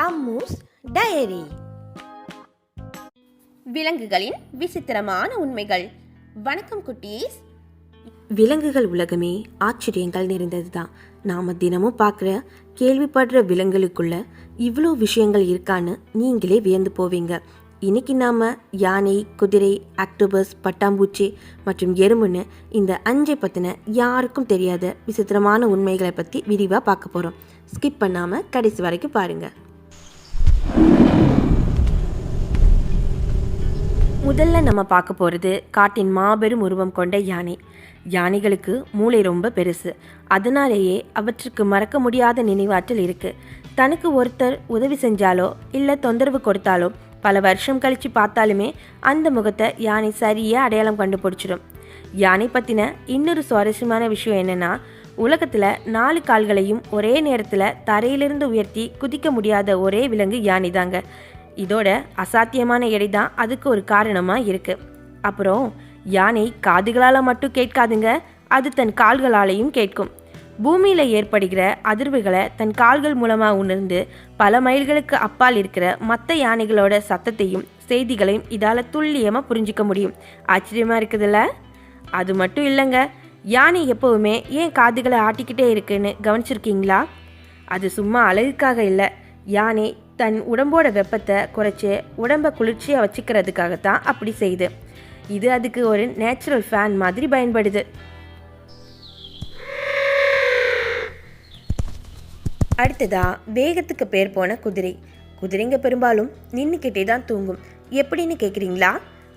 Ammu's diary. விலங்குகளின் விசித்திரமான உண்மைகள். வணக்கம் குட்டீஸ். விலங்குகள் உலகமே ஆச்சரியங்கள் நிறைந்ததுதான். நாம தினமும் பார்க்குற கேள்விப்படுற விலங்குகளுக்குள்ள இவ்வளோ விஷயங்கள் இருக்கான்னு நீங்களே வியந்து போவீங்க. இன்னைக்கு நாம யானை, குதிரை, ஆக்டோபஸ், பட்டாம்பூச்சி மற்றும் எறும்புன்னு இந்த 5 பத்தின யாருக்கும் தெரியாத விசித்திரமான உண்மைகளை பற்றி விரிவாக பார்க்க போகிறோம். ஸ்கிப் பண்ணாமல் கடைசி வரைக்கும் பாருங்க. முதல்ல நம்ம பார்க்க போகிறது காட்டின் மாபெரும் உருவம் கொண்ட யானை. யானைகளுக்கு மூளை ரொம்ப பெருசு. அதனாலேயே அவற்றுக்கு மறக்க முடியாத நினைவாற்றல் இருக்கு. தனக்கு ஒருத்தர் உதவி செஞ்சாலோ இல்லை தொந்தரவு கொடுத்தாலோ பல வருஷம் கழிச்சு பார்த்தாலுமே அந்த முகத்தை யானை சரியாக அடையாளம் கண்டுபிடிச்சிடும். யானை பற்றின இன்னொரு சுவாரஸ்யமான விஷயம் என்னென்னா, உலகத்தில் 4 கால்களையும் ஒரே நேரத்தில் தரையிலிருந்து உயர்த்தி குதிக்க முடியாத ஒரே விலங்கு யானை தாங்க. இதோட அசாத்தியமான எடை தான் அதுக்கு ஒரு காரணமாக இருக்குது. அப்புறம் யானை காதுகளால் மட்டும் கேட்காதுங்க, அது தன் கால்களாலையும் கேட்கும். பூமியில் ஏற்படுகிற அதிர்வுகளை தன் கால்கள் மூலமாக உணர்ந்து பல மைல்களுக்கு அப்பால் இருக்கிற மற்ற யானைகளோட சத்தத்தையும் செய்திகளையும் இதால் துல்லியமாக புரிஞ்சிக்க முடியும். ஆச்சரியமாக இருக்குதுல்ல? அது மட்டும் இல்லைங்க, யானை எப்போவுமே ஏன் காதுகளை ஆட்டிக்கிட்டே இருக்குன்னு கவனிச்சிருக்கீங்களா? அது சும்மா அழகுக்காக இல்லை. யானை தன் உடம்போட வெப்பத்தை குறைச்சி உடம்பை குளிர்ச்சியாக வச்சுக்கிறதுக்காகத்தான் அப்படி செய்யுது. இது அதுக்கு ஒரு நேச்சுரல் ஃபேன் மாதிரி பயன்படுது. அடுத்ததா வேகத்துக்கு பேர் போன குதிரை. குதிரைங்க பெரும்பாலும் நின்றுக்கிட்டே தான் தூங்கும். எப்படின்னு கேட்குறீங்களா?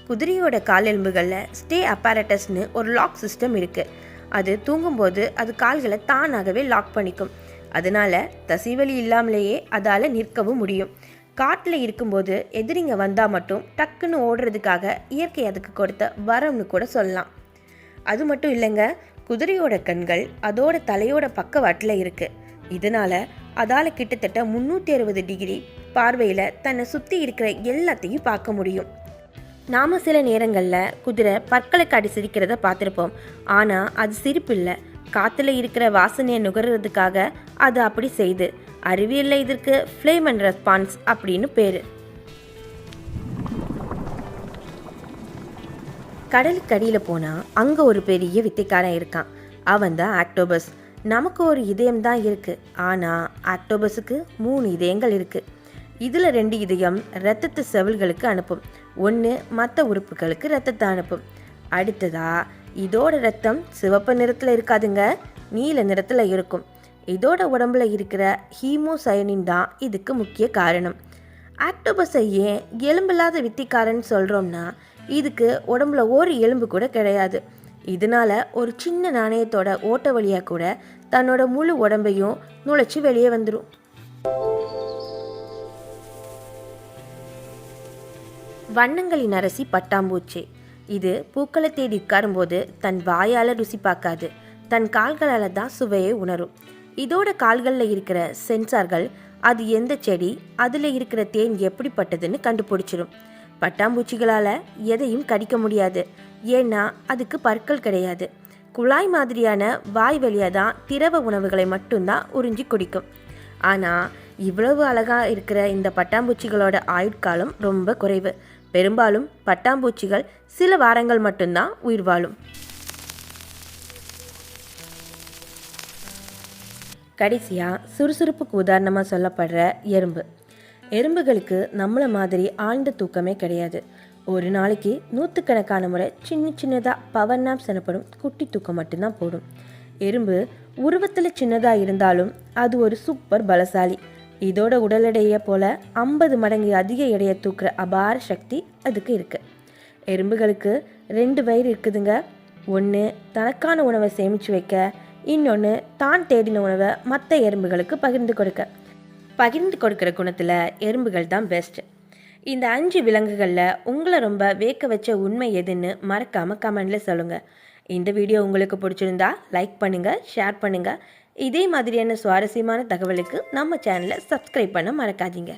குதிரையோட காலெலும்புகளில் ஸ்டே அப்பாரட்டஸ்னு ஒரு லாக் சிஸ்டம் இருக்குது. அது தூங்கும்போது அது கால்களை தானாகவே லாக் பண்ணிக்கும். அதனால தசைவலி இல்லாமலேயே அதால் நிற்கவும் முடியும். காட்டில் இருக்கும்போது எதிரிங்க வந்தால் மட்டும் டக்குன்னு ஓடுறதுக்காக இயற்கை அதுக்கு கொடுத்த வரம்னு கூட சொல்லலாம். அது மட்டும் இல்லைங்க, குதிரையோட கண்கள் அதோட தலையோட பக்கவாட்டில் இருக்குது. இதனால் அதால் கிட்டத்தட்ட 360 டிகிரி பார்வையில் தன்னை சுற்றி இருக்கிற எல்லாத்தையும் பார்க்க முடியும். நாம் சில நேரங்களில் குதிரை பற்களை காட்டி சிரிக்கிறத பார்த்துருப்போம். ஆனால் அது சிரிப்பு இல்லை, காற்றுல இருக்கிற வாசனையை நுகர்றதுக்காக அது அப்படி செய்து. அறிவியலில் இதற்கு ஃப்ளேம் அண்ட் ரெஸ்பான்ஸ் அப்படின்னு பேர். கடலுக்கு அடியில் போனால் அங்கே ஒரு பெரிய வித்தைக்காரன் இருக்கான். அவன் தான் ஆக்டோபஸ். நமக்கு ஒரு இதயம் தான் இருக்குது, ஆனால் ஆக்டோபஸுக்கு 3 இதயங்கள் இருக்குது. இதில் 2 இதயம் இரத்தத்து செவல்களுக்கு அனுப்பும், 1 மற்ற உறுப்புகளுக்கு இரத்தத்தை அனுப்பும். அடுத்ததா இதோட ரத்தம் சிவப்பு நிறத்தில் இருக்காதுங்க, நீல நிறத்தில் இருக்கும். இதோட உடம்புல இருக்கிற ஹீமோசயனின் தான் இதுக்கு முக்கிய காரணம். ஆக்டோபஸை ஏன் எலும்பில்லாத வித்திக்காரன்னு சொல்கிறோம்னா, இதுக்கு உடம்புல ஒரு எலும்பு கூட கிடையாது. இதனால ஒரு சின்ன நாணயத்தோட ஓட்ட வழியாக கூட தன்னோட முழு உடம்பையும் நுழைச்சி வெளியே வந்துடும். வண்ணங்களின் அரசி பட்டாம்பூச்சி. இது பூக்களை தேடி உட்காரும்போது தன் வாயால் ருசி பார்க்காது, தன் கால்களால் தான் சுவையை உணரும். இதோட கால்களில் இருக்கிற சென்சார்கள் அது எந்த செடி, அதில் இருக்கிற தேன் எப்படிப்பட்டதுன்னு கண்டுபிடிச்சிடும். பட்டாம்பூச்சிகளால் எதையும் கடிக்க முடியாது, ஏன்னா அதுக்கு பற்கள் கிடையாது. குழாய் மாதிரியான வாய் வழியாக தான் திரவ உணவுகளை மட்டும்தான் உறிஞ்சி குடிக்கும். ஆனால் இவ்வளவு அழகாக இருக்கிற இந்த பட்டாம்பூச்சிகளோட ஆயுட்காலம் ரொம்ப குறைவு. பெரும்பாலும் பட்டாம்பூச்சிகள் சில வாரங்கள் மட்டும்தான் உயிர் வாழும். கடைசியாக சுறுசுறுப்புக்கு உதாரணமாக சொல்லப்படுற எறும்பு. எறும்புகளுக்கு நம்மளை மாதிரி ஆழ்ந்த தூக்கமே கிடையாது. ஒரு நாளைக்கு 100கணக்கான முறை சின்னதாக பவர் நாப்ஸ் எனப்படும் குட்டி தூக்கம் மட்டும்தான் போடும். எறும்பு உருவத்தில் சின்னதாக இருந்தாலும் அது ஒரு சூப்பர் பலசாலி. இதோட உடல் எடையை போல 50 மடங்கு அதிக எடையை தூக்குற அபார சக்தி அதுக்கு இருக்கு. எறும்புகளுக்கு 2 வயிறு இருக்குதுங்க. ஒன்று தனக்கான உணவை சேமித்து வைக்க, இன்னொன்று தான் தேடின உணவை மற்ற எறும்புகளுக்கு பகிர்ந்து கொடுக்குற குணத்தில் எறும்புகள் தான் பெஸ்ட். இந்த 5 விலங்குகளில் உங்களை ரொம்ப வேக்க வச்ச உண்மை எதுன்னு மறக்காமல் கமெண்டில் சொல்லுங்கள். இந்த வீடியோ உங்களுக்கு பிடிச்சிருந்தா லைக் பண்ணுங்கள், ஷேர் பண்ணுங்கள். இதே மாதிரியான சுவாரஸ்யமான தகவலுக்கு நம்ம சேனலை சப்ஸ்கிரைப் பண்ண மறக்காதீங்க.